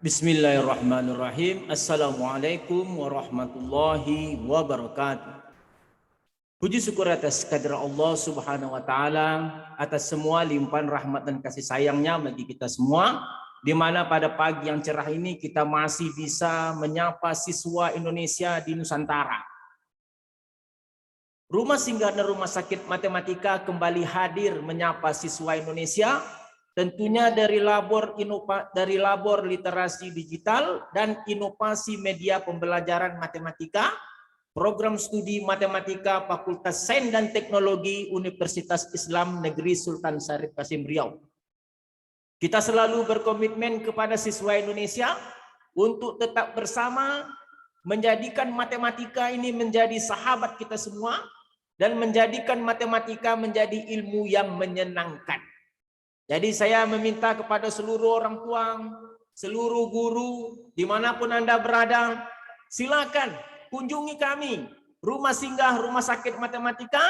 Bismillahirrahmanirrahim. Assalamualaikum warahmatullahi wabarakatuh. Puji syukur atas kehadirat Allah Subhanahu wa taala atas semua limpahan rahmat dan kasih sayangnya bagi kita semua, di mana pada pagi yang cerah ini kita masih bisa menyapa siswa Indonesia di Nusantara. Rumah Singgah dan Rumah Sakit Matematika kembali hadir menyapa siswa Indonesia, tentunya dari labor literasi digital dan inovasi media pembelajaran matematika, program studi matematika Fakultas Sains dan Teknologi Universitas Islam Negeri Sultan Syarif Kasim Riau. Kita selalu berkomitmen kepada siswa Indonesia untuk tetap bersama, menjadikan matematika ini menjadi sahabat kita semua, dan menjadikan matematika menjadi ilmu yang menyenangkan. Jadi saya meminta kepada seluruh orang tua, seluruh guru, dimanapun Anda berada, silakan kunjungi kami, Rumah Singgah Rumah Sakit Matematika,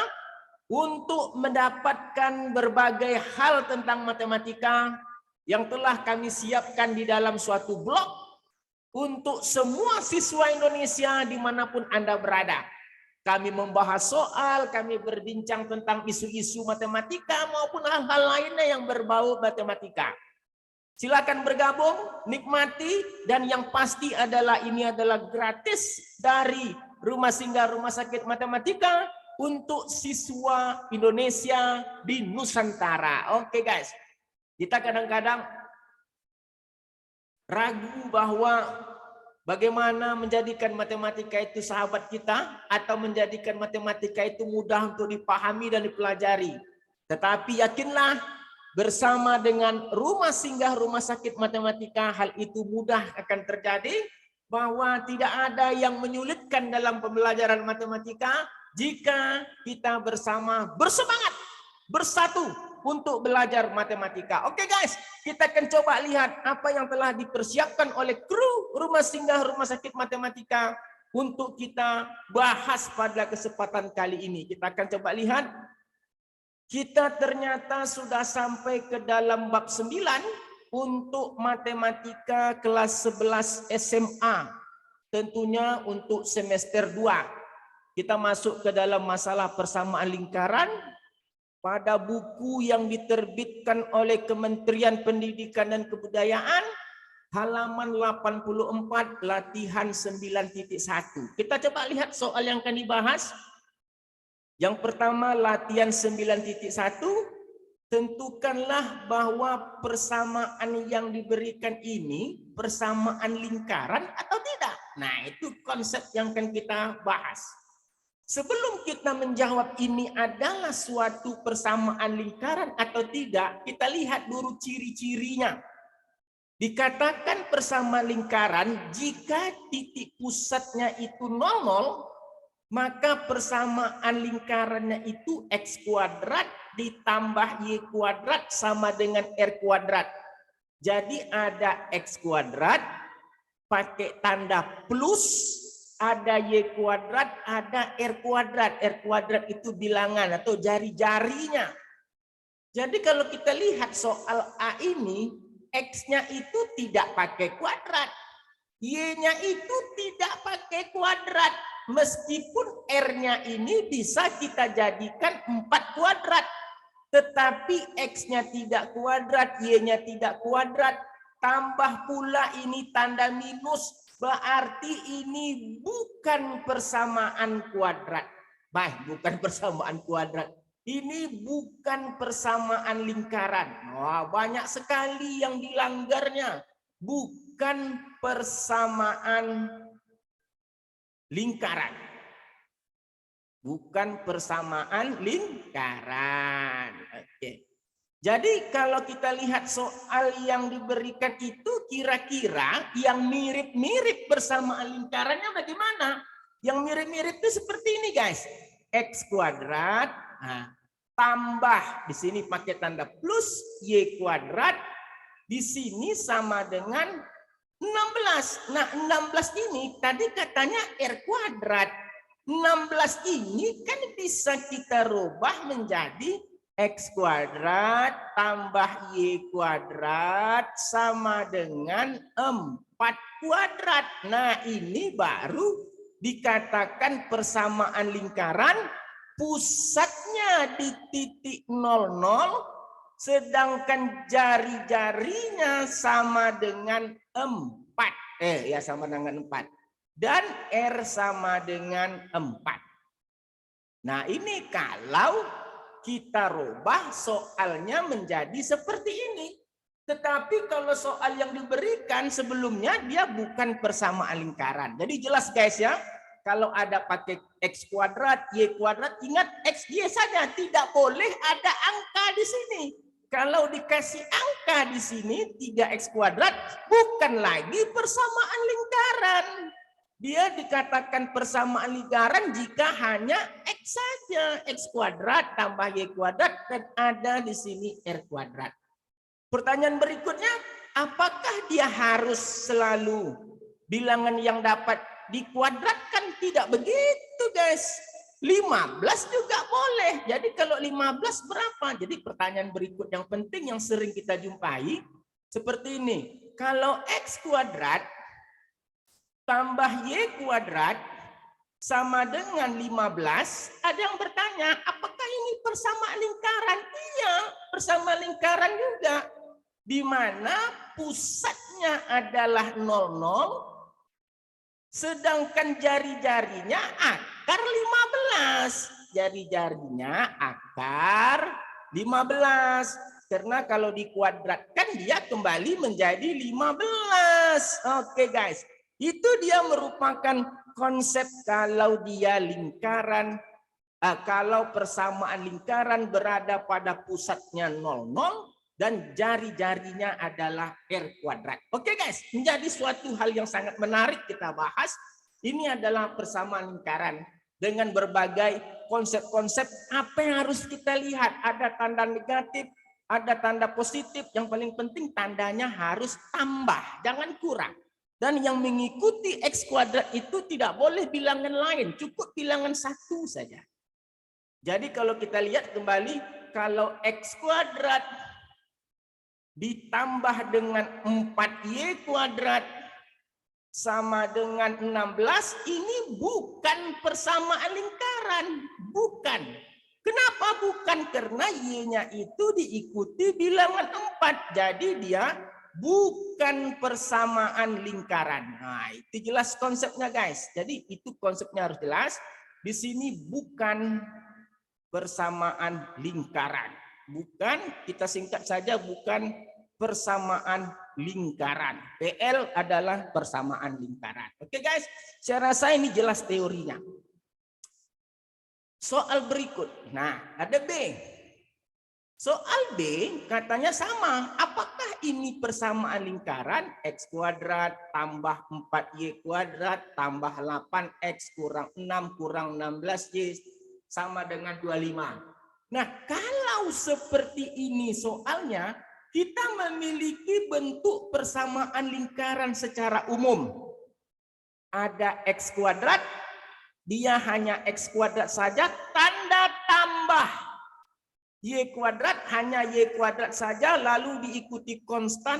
untuk mendapatkan berbagai hal tentang matematika yang telah kami siapkan di dalam suatu blog untuk semua siswa Indonesia dimanapun Anda berada. Kami membahas soal, kami berbincang tentang isu-isu matematika maupun hal-hal lainnya yang berbau matematika. Silakan bergabung, nikmati, dan yang pasti adalah ini adalah gratis dari Rumah Singgah Rumah Sakit Matematika untuk siswa Indonesia di Nusantara. Oke guys, kita kadang-kadang ragu bahwa bagaimana menjadikan matematika itu sahabat kita atau menjadikan matematika itu mudah untuk dipahami dan dipelajari. Tetapi yakinlah, bersama dengan Rumah Singgah Rumah Sakit Matematika, hal itu mudah akan terjadi, bahwa tidak ada yang menyulitkan dalam pembelajaran matematika jika kita bersama bersemangat, bersatu untuk belajar matematika. Oke guys, kita akan coba lihat apa yang telah dipersiapkan oleh kru Rumah Singgah Rumah Sakit Matematika untuk kita bahas pada kesempatan kali ini. Kita akan coba lihat. Kita ternyata sudah sampai ke dalam bab 9 untuk matematika kelas 11 SMA. Tentunya untuk semester 2. Kita masuk ke dalam masalah persamaan lingkaran pada buku yang diterbitkan oleh Kementerian Pendidikan dan Kebudayaan, halaman 84, latihan 9.1. Kita coba lihat soal yang akan dibahas. Yang pertama, latihan 9.1, tentukanlah bahwa persamaan yang diberikan ini persamaan lingkaran atau tidak. Nah, itu konsep yang akan kita bahas. Sebelum kita menjawab ini adalah suatu persamaan lingkaran atau tidak, kita lihat dulu ciri-cirinya. Dikatakan persamaan lingkaran jika titik pusatnya itu 00, maka persamaan lingkarannya itu X kuadrat ditambah Y kuadrat sama dengan R kuadrat. Jadi ada X kuadrat pakai tanda plus, ada Y kuadrat, ada R kuadrat. R kuadrat itu bilangan atau jari-jarinya. Jadi kalau kita lihat soal A ini, X-nya itu tidak pakai kuadrat. Y-nya itu tidak pakai kuadrat. Meskipun R-nya ini bisa kita jadikan 4 kuadrat. Tetapi X-nya tidak kuadrat, Y-nya tidak kuadrat. Tambah pula ini tanda minus. Berarti ini bukan persamaan kuadrat. Baik, bukan persamaan kuadrat. Ini bukan persamaan lingkaran. Wah, banyak sekali yang dilanggarnya. Bukan persamaan lingkaran. Bukan persamaan lingkaran. Oke. Jadi kalau kita lihat soal yang diberikan itu, kira-kira yang mirip-mirip persamaan lingkarannya bagaimana? Yang mirip-mirip itu seperti ini guys. X kuadrat, nah, tambah di sini pakai tanda plus, Y kuadrat, di sini sama dengan 16. Nah, 16 ini tadi katanya R kuadrat. 16 ini kan bisa kita rubah menjadi X kuadrat tambah Y kuadrat sama dengan 4 kuadrat. Nah, ini baru dikatakan persamaan lingkaran, pusatnya di titik 00, sedangkan jari-jarinya sama dengan 4. Sama dengan 4. Dan R sama dengan 4. Nah, ini kalau kita rubah soalnya menjadi seperti ini. Tetapi kalau soal yang diberikan sebelumnya dia bukan persamaan lingkaran. Jadi jelas guys ya, kalau ada pakai X kuadrat, Y kuadrat, ingat X, Y saja. Tidak boleh ada angka di sini. Kalau dikasih angka di sini 3X kuadrat, bukan lagi persamaan lingkaran. Dia dikatakan persamaan lingkaran jika hanya X saja. X kuadrat tambah Y kuadrat dan ada di sini R kuadrat. Pertanyaan berikutnya, apakah dia harus selalu bilangan yang dapat dikuadratkan? Tidak begitu guys. 15 juga boleh. Jadi kalau 15 berapa? Jadi pertanyaan berikut yang penting yang sering kita jumpai seperti ini. Kalau X kuadrat tambah Y kuadrat sama dengan 15, ada yang bertanya, apakah ini persamaan lingkaran? Iya, persamaan lingkaran juga. Di mana pusatnya adalah 00, sedangkan jari-jarinya akar 15. Jari-jarinya akar 15. Karena kalau dikuadratkan dia kembali menjadi 15. Oke guys. Itu dia merupakan konsep kalau dia lingkaran, kalau persamaan lingkaran berada pada pusatnya 00 dan jari-jarinya adalah R kuadrat. Oke guys, menjadi suatu hal yang sangat menarik kita bahas. Ini adalah persamaan lingkaran dengan berbagai konsep-konsep. Apa yang harus kita lihat? Ada tanda negatif, ada tanda positif. Yang paling penting tandanya harus tambah, jangan kurang. Dan yang mengikuti X kuadrat itu tidak boleh bilangan lain, cukup bilangan 1 saja. Jadi kalau kita lihat kembali, kalau X kuadrat ditambah dengan 4Y kuadrat sama dengan 16, ini bukan persamaan lingkaran. Bukan. Kenapa bukan? Karena Y-nya itu diikuti bilangan 4. Jadi dia bukan persamaan lingkaran. Nah, itu jelas konsepnya guys. Jadi itu konsepnya harus jelas. Di sini bukan persamaan lingkaran. Bukan, kita singkat saja, bukan persamaan lingkaran. PL adalah persamaan lingkaran. Oke guys, saya rasa ini jelas teorinya. Soal berikut. Nah, ada B. Soal B katanya sama. Apakah ini persamaan lingkaran? X kuadrat tambah 4Y kuadrat tambah 8X kurang 6 kurang 16Y sama dengan 25. Nah, kalau seperti ini soalnya, kita memiliki bentuk persamaan lingkaran secara umum. Ada X kuadrat, dia hanya X kuadrat saja, tanda tambah. Y kuadrat hanya Y kuadrat saja, lalu diikuti konstan.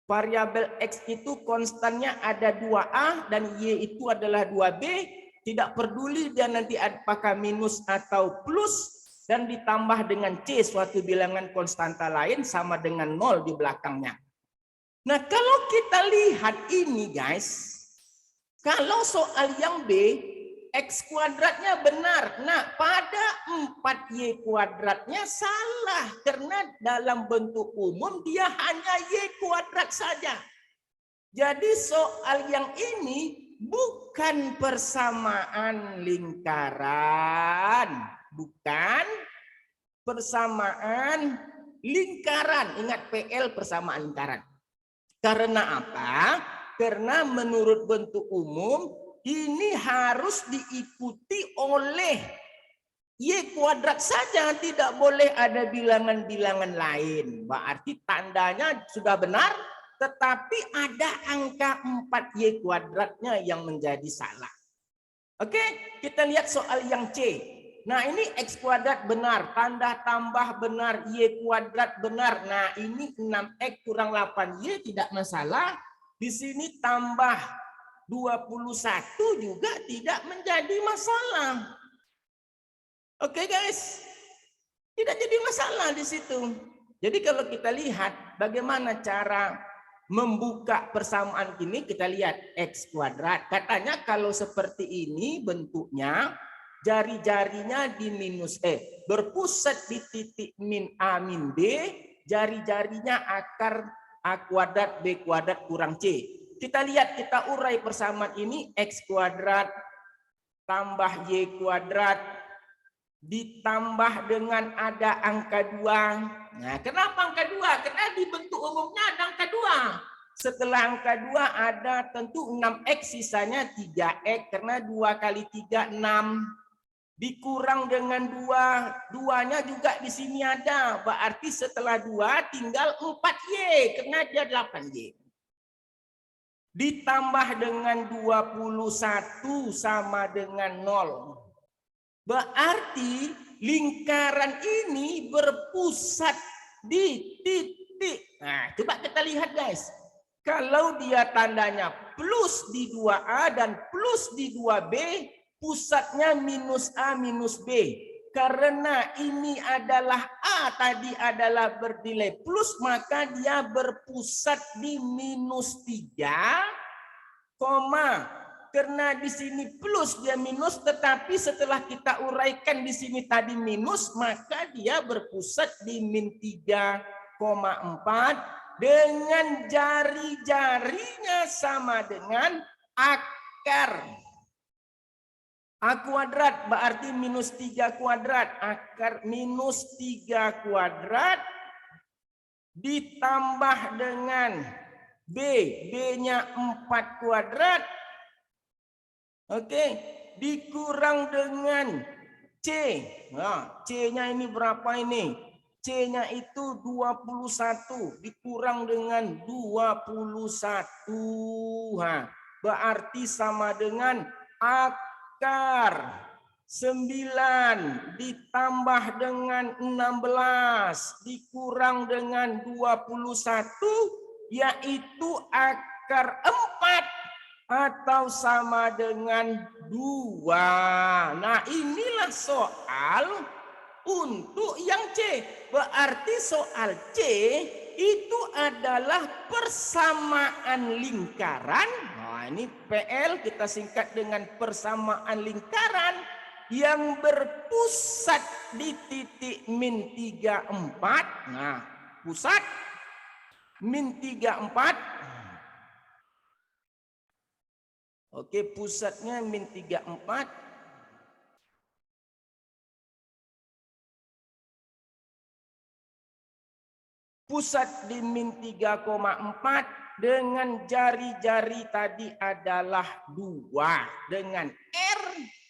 Variabel X itu konstannya ada 2A dan Y itu adalah 2B. Tidak peduli dia nanti apakah minus atau plus. Dan ditambah dengan C, suatu bilangan konstanta lain sama dengan 0 di belakangnya. Nah kalau kita lihat ini guys, kalau soal yang B, X kuadratnya benar. Nah, pada 4Y kuadratnya salah. Karena dalam bentuk umum dia hanya Y kuadrat saja. Jadi soal yang ini bukan persamaan lingkaran. Bukan persamaan lingkaran. Ingat PL persamaan lingkaran. Karena apa? Karena menurut bentuk umum, ini harus diikuti oleh Y kuadrat saja, tidak boleh ada bilangan-bilangan lain. Berarti tandanya sudah benar, tetapi ada angka 4Y kuadratnya yang menjadi salah. Oke, kita lihat soal yang C. Nah, ini X kuadrat benar, tanda tambah benar, Y kuadrat benar. Nah, ini 6X kurang 8Y tidak masalah. Di sini tambah 21 juga tidak menjadi masalah. Oke, guys. Tidak jadi masalah di situ. Jadi kalau kita lihat bagaimana cara membuka persamaan ini, kita lihat X kuadrat. Katanya kalau seperti ini bentuknya, jari-jarinya di minus berpusat di titik min A min B, jari-jarinya akar A kuadrat B kuadrat kurang C. Kita lihat, kita urai persamaan ini, X kuadrat tambah Y kuadrat ditambah dengan ada angka 2. Nah, kenapa angka 2? Karena di bentuk umumnya ada angka 2. Setelah angka 2 ada tentu 6X, sisanya 3X, karena 2 kali 3, 6. Dikurang dengan 2, 2-nya juga di sini ada. Berarti setelah 2 tinggal 4Y, karena dia 8Y. Ditambah dengan 21 sama dengan 0. Berarti lingkaran ini berpusat di titik. Nah, coba kita lihat, guys. Kalau dia tandanya plus di 2A dan plus di 2B, pusatnya minus A minus B. Karena ini adalah A tadi adalah bernilai plus, maka dia berpusat di minus 3, karena di sini plus dia minus, tetapi setelah kita uraikan di sini tadi minus, maka dia berpusat di min 3,4 dengan jari-jarinya sama dengan akar A kuadrat, berarti minus 3 kuadrat. Akar minus 3 kuadrat ditambah dengan B, B-nya 4 kuadrat. Oke, dikurang dengan C. Nah, C-nya ini berapa ini? C-nya itu 21 dikurang dengan 21. Nah, berarti sama dengan akar 9 ditambah dengan 16 dikurang dengan 21, yaitu akar 4. Atau sama dengan 2. Nah, inilah soal untuk yang C. Berarti soal C itu adalah persamaan lingkaran. Nah, ini PL kita singkat dengan persamaan lingkaran yang berpusat di titik min 34. Nah, pusat min 34. Oke, pusatnya min 34. Pusat di min 3,4 dengan jari-jari tadi adalah 2. Dengan R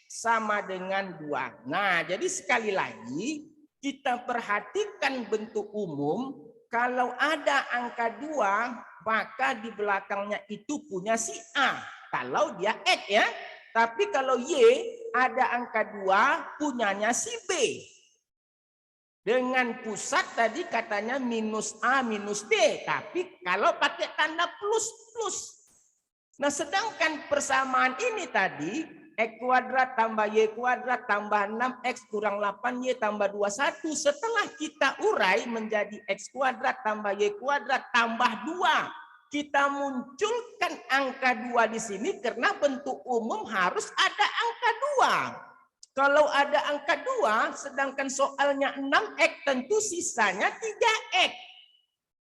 sama dengan 2. Nah, jadi sekali lagi kita perhatikan bentuk umum. Kalau ada angka 2, maka di belakangnya itu punya si A. Kalau dia X ya. Tapi kalau Y ada angka 2 punyanya si B. Dengan pusat tadi katanya minus A minus D. Tapi kalau pakai tanda plus. Nah, sedangkan persamaan ini tadi X kuadrat tambah Y kuadrat tambah 6X kurang 8Y tambah 21. Setelah kita urai menjadi X kuadrat tambah Y kuadrat tambah 2. Kita munculkan angka 2 di sini karena bentuk umum harus ada angka 2. Kalau ada angka 2, sedangkan soalnya 6X, tentu sisanya 3X.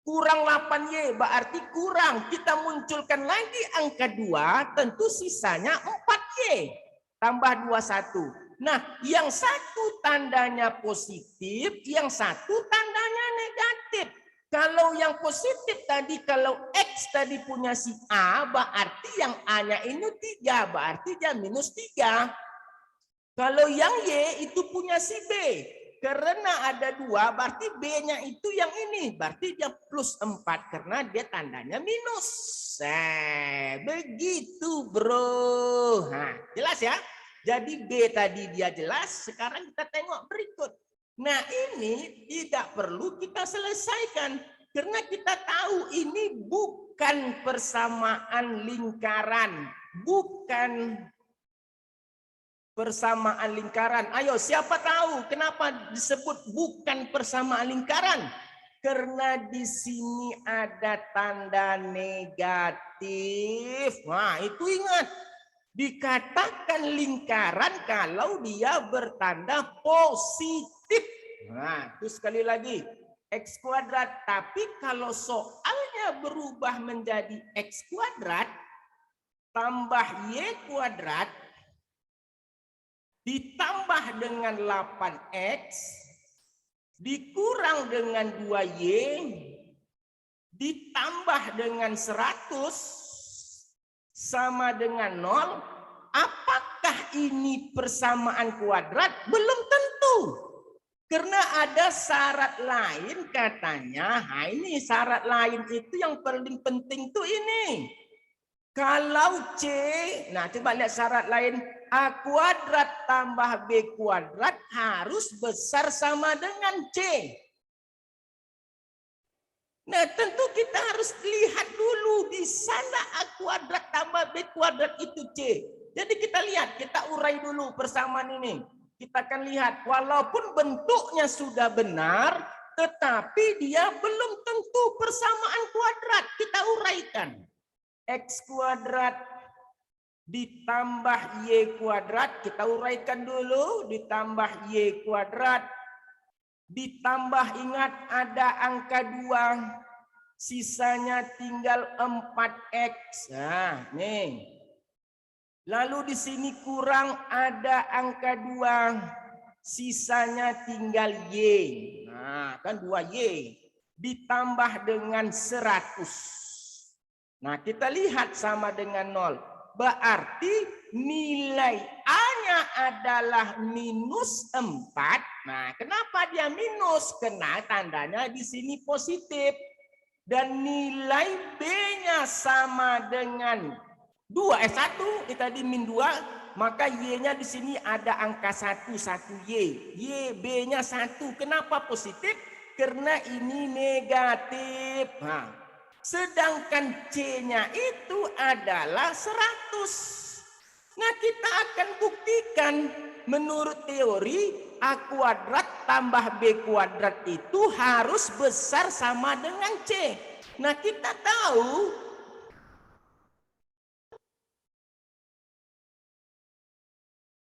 Kurang 8Y, berarti kurang. Kita munculkan lagi angka 2, tentu sisanya 4Y. Tambah 21. Nah, yang satu tandanya positif, yang satu tandanya negatif. Kalau yang positif tadi, kalau X tadi punya si A, berarti yang A-nya ini 3, berarti dia minus 3. Kalau yang Y itu punya si B, karena ada 2, berarti B-nya itu yang ini, berarti dia plus 4, karena dia tandanya minus. Begitu bro. Nah, jelas ya? Jadi B tadi dia jelas, sekarang kita tengok berikut. Nah ini tidak perlu kita selesaikan. Karena kita tahu ini bukan persamaan lingkaran. Bukan persamaan lingkaran. Ayo, siapa tahu kenapa disebut bukan persamaan lingkaran? Karena di sini ada tanda negatif. Nah, itu ingat. Dikatakan lingkaran kalau dia bertanda positif. Nah, itu sekali lagi. X kuadrat. Tapi kalau soalnya berubah menjadi X kuadrat tambah Y kuadrat ditambah dengan 8X dikurang dengan 2Y ditambah dengan 100 sama dengan 0. Apakah ini persamaan kuadrat? Belum tentu. Karena ada syarat lain katanya. Nah, ini syarat lain itu yang paling penting tuh ini. Kalau C, nah coba lihat syarat lain. A kuadrat tambah B kuadrat harus besar sama dengan C. Nah tentu kita harus lihat dulu di sana A kuadrat tambah B kuadrat itu C. Jadi kita lihat, kita urai dulu persamaan ini. Kita akan lihat walaupun bentuknya sudah benar, tetapi dia belum tentu persamaan kuadrat. Kita uraikan. X kuadrat ditambah Y kuadrat, kita uraikan dulu, ditambah Y kuadrat, ditambah ingat ada angka 2, sisanya tinggal 4X. Nah, nih. Lalu di sini kurang ada angka 2, sisanya tinggal Y. Nah, kan 2Y ditambah dengan 100. Nah, kita lihat sama dengan 0. Berarti nilai A-nya adalah minus 4. Nah, kenapa dia minus? Karena tandanya di sini positif. Dan nilai B-nya sama dengan 1, kita di min 2, maka Y-nya di sini ada angka 1 Y. Y, B-nya 1. Kenapa positif? Karena ini negatif. Nah, sedangkan C-nya itu adalah 100. Nah, kita akan buktikan menurut teori A kuadrat tambah B kuadrat itu harus besar sama dengan C. Nah, kita tahu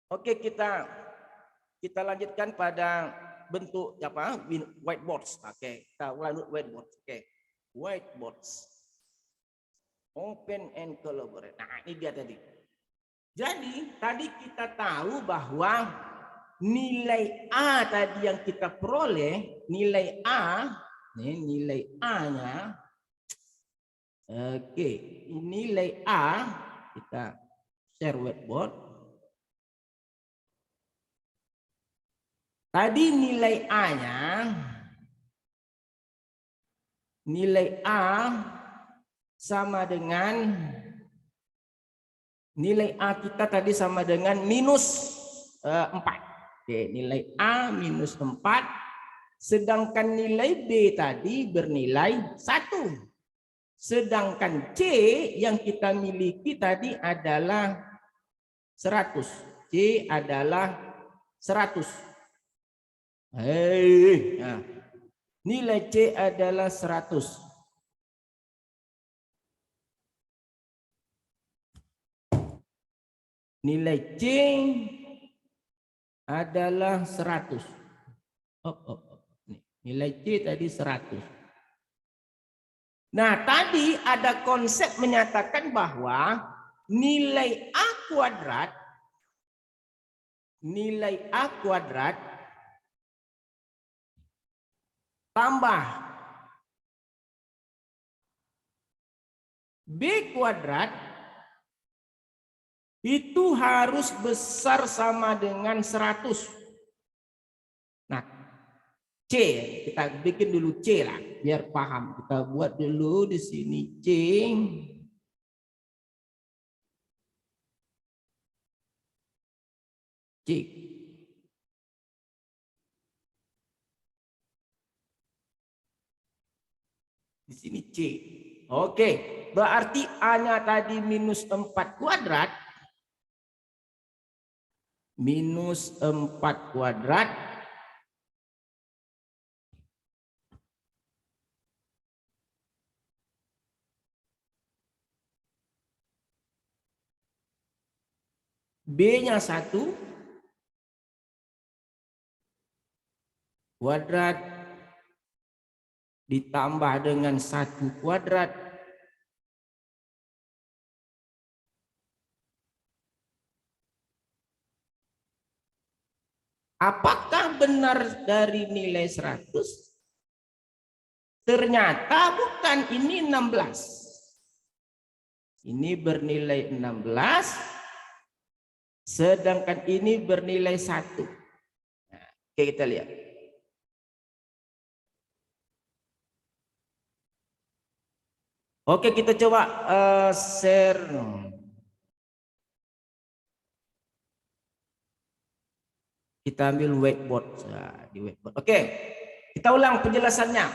oke, kita lanjutkan pada bentuk apa? Whiteboards. Oke, kita lanjut whiteboard. Oke. Whiteboards. Open and collaborate. Nah, ini dia tadi. Jadi, tadi kita tahu bahwa nilai A tadi yang kita peroleh, nilai A, nih nilai A-nya. Oke, nilai A kita share whiteboard. Tadi nilai A-nya, nilai A sama dengan nilai A kita tadi sama dengan minus 4. Oke, nilai A minus 4. Sedangkan nilai B tadi bernilai 1. Sedangkan C yang kita miliki tadi adalah 100. C adalah 100. Nah, nilai C adalah 100. Nilai C adalah 100. Nilai C tadi 100. Nah, tadi ada konsep menyatakan bahwa nilai A kuadrat tambah B kuadrat itu harus besar sama dengan 100. Nah, C, kita bikin dulu C lah, biar paham. Kita buat dulu di sini C. C. Di sini C. Oke, berarti A-nya tadi minus 4 kuadrat. Minus 4 kuadrat. B-nya 1 kuadrat ditambah dengan 1 kuadrat apakah benar dari nilai 100? Ternyata bukan, ini 16. Ini bernilai 16, sedangkan ini bernilai 1. Nah, oke, kita lihat. Oke, kita coba share. Kita ambil whiteboard. Nah, di whiteboard. Oke, kita ulang penjelasannya.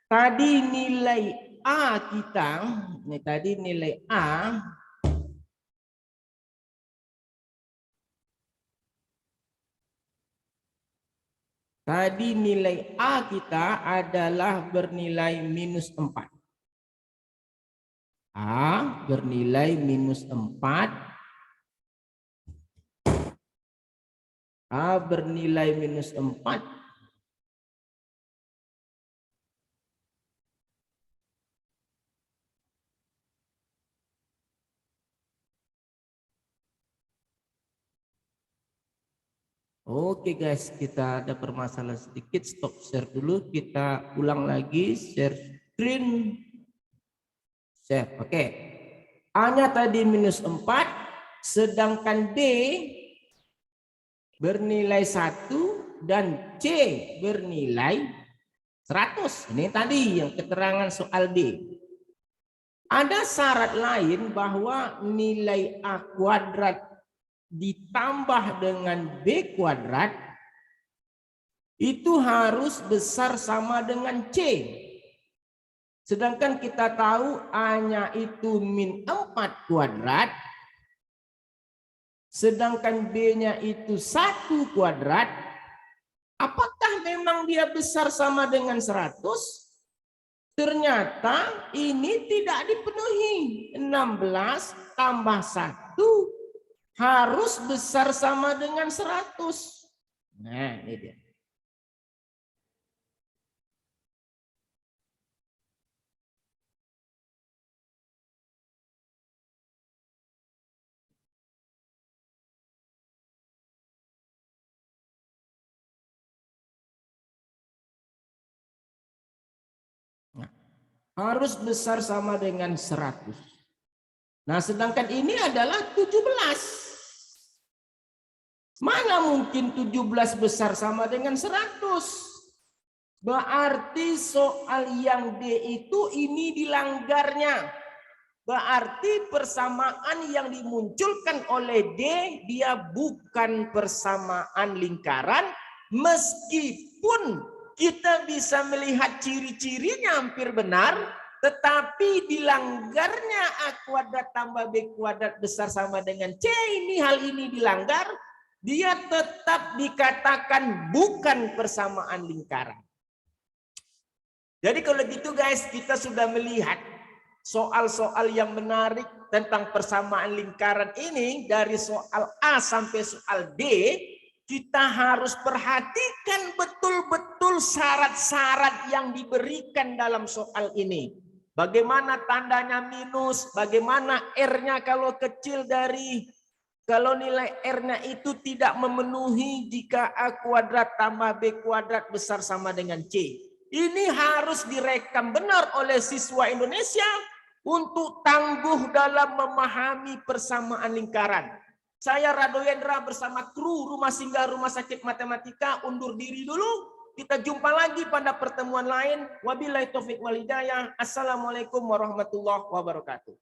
Tadi nilai A kita, ini tadi nilai A tadi nilai A kita adalah bernilai minus 4. A bernilai minus 4. A bernilai minus 4. Oke guys, kita ada permasalahan sedikit. Stop share dulu. Kita ulang lagi. Share screen. Share. Oke. A-nya tadi minus 4. Sedangkan D bernilai 1 dan C bernilai 100. Ini tadi yang keterangan soal D. Ada syarat lain bahwa nilai A kuadrat ditambah dengan B kuadrat itu harus besar sama dengan C. Sedangkan kita tahu A-nya itu min 4 kuadrat. Sedangkan B-nya itu 1 kuadrat. Apakah memang dia besar sama dengan 100? Ternyata ini tidak dipenuhi. 16 tambah 1 harus besar sama dengan 100. Nah, ini dia. Nah, harus besar sama dengan 100. Nah, sedangkan ini adalah 17. Mana mungkin 17 besar sama dengan 100? Berarti soal yang D itu ini dilanggarnya. Berarti persamaan yang dimunculkan oleh D dia bukan persamaan lingkaran, meskipun kita bisa melihat ciri-cirinya hampir benar, tetapi dilanggarnya A kuadrat tambah B kuadrat besar sama dengan C, ini hal ini dilanggar, dia tetap dikatakan bukan persamaan lingkaran. Jadi kalau gitu guys, kita sudah melihat soal-soal yang menarik tentang persamaan lingkaran ini dari soal A sampai soal D. Kita harus perhatikan betul-betul syarat-syarat yang diberikan dalam soal ini. Bagaimana tandanya minus, bagaimana R-nya kalau kecil dari, kalau nilai R-nya itu tidak memenuhi jika A kuadrat tambah B kuadrat besar sama dengan C. Ini harus direkam benar oleh siswa Indonesia untuk tangguh dalam memahami persamaan lingkaran. Saya Radoyendra bersama kru Rumah Singgah Rumah Sakit Matematika undur diri dulu. Kita jumpa lagi pada pertemuan lain. Wabillahi taufik wal hidayah. Assalamualaikum warahmatullahi wabarakatuh.